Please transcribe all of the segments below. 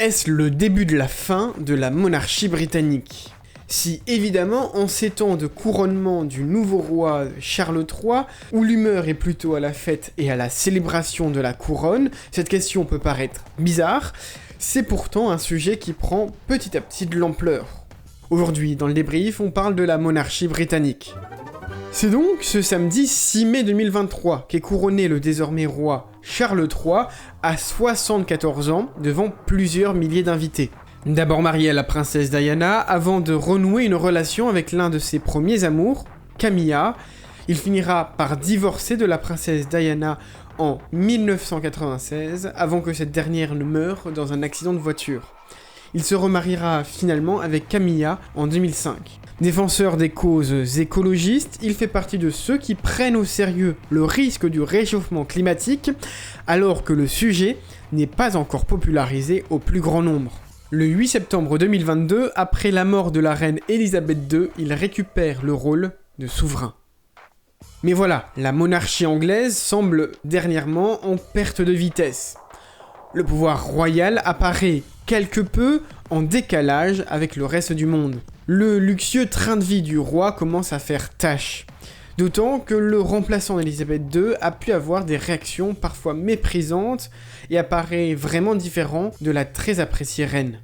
est-ce le début de la fin de la monarchie britannique ? Si évidemment, en ces temps de couronnement du nouveau roi Charles III, où l'humeur est plutôt à la fête et à la célébration de la couronne, cette question peut paraître bizarre, c'est pourtant un sujet qui prend petit à petit de l'ampleur. Aujourd'hui, dans le débrief, on parle de la monarchie britannique. C'est donc ce samedi 6 mai 2023 qu'est couronné le désormais roi Charles III à 74 ans devant plusieurs milliers d'invités. D'abord marié à la princesse Diana, avant de renouer une relation avec l'un de ses premiers amours, Camilla, il finira par divorcer de la princesse Diana en 1996, avant que cette dernière ne meure dans un accident de voiture. Il se remariera finalement avec Camilla en 2005. Défenseur des causes écologistes, il fait partie de ceux qui prennent au sérieux le risque du réchauffement climatique, alors que le sujet n'est pas encore popularisé au plus grand nombre. Le 8 septembre 2022, après la mort de la reine Elisabeth II, il récupère le rôle de souverain. Mais voilà, la monarchie anglaise semble dernièrement en perte de vitesse. Le pouvoir royal apparaît quelque peu en décalage avec le reste du monde. Le luxueux train de vie du roi commence à faire tâche. D'autant que le remplaçant d'Elisabeth II a pu avoir des réactions parfois méprisantes et apparaît vraiment différent de la très appréciée reine.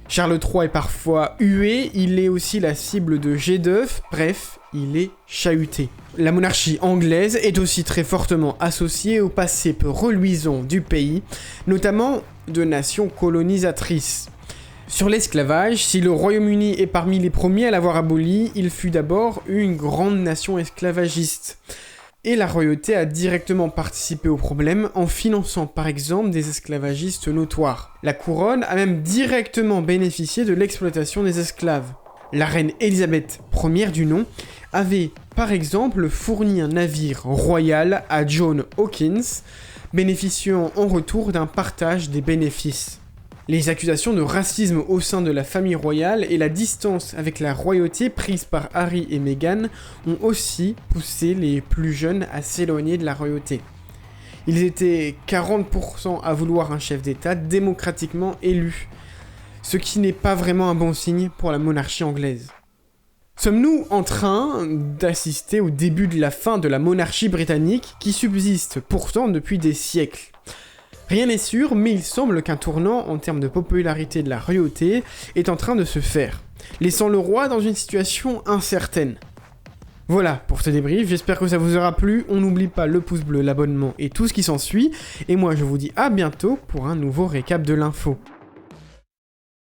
Charles III est parfois hué, il est aussi la cible de jets d'œufs, bref, il est chahuté. La monarchie anglaise est aussi très fortement associée au passé peu reluisant du pays, notamment de nations colonisatrices. Sur l'esclavage, si le Royaume-Uni est parmi les premiers à l'avoir aboli, il fut d'abord une grande nation esclavagiste. Et la royauté a directement participé au problème en finançant par exemple des esclavagistes notoires. La couronne a même directement bénéficié de l'exploitation des esclaves. La reine Elisabeth Ier du nom avait par exemple fourni un navire royal à John Hawkins, bénéficiant en retour d'un partage des bénéfices. Les accusations de racisme au sein de la famille royale et la distance avec la royauté prise par Harry et Meghan ont aussi poussé les plus jeunes à s'éloigner de la royauté. Ils étaient 40% à vouloir un chef d'État démocratiquement élu, ce qui n'est pas vraiment un bon signe pour la monarchie anglaise. Sommes-nous en train d'assister au début de la fin de la monarchie britannique qui subsiste pourtant depuis des siècles ? Rien n'est sûr, mais il semble qu'un tournant en termes de popularité de la royauté est en train de se faire, laissant le roi dans une situation incertaine. Voilà pour ce débrief, j'espère que ça vous aura plu, on n'oublie pas le pouce bleu, l'abonnement et tout ce qui s'ensuit, et moi je vous dis à bientôt pour un nouveau récap de l'info.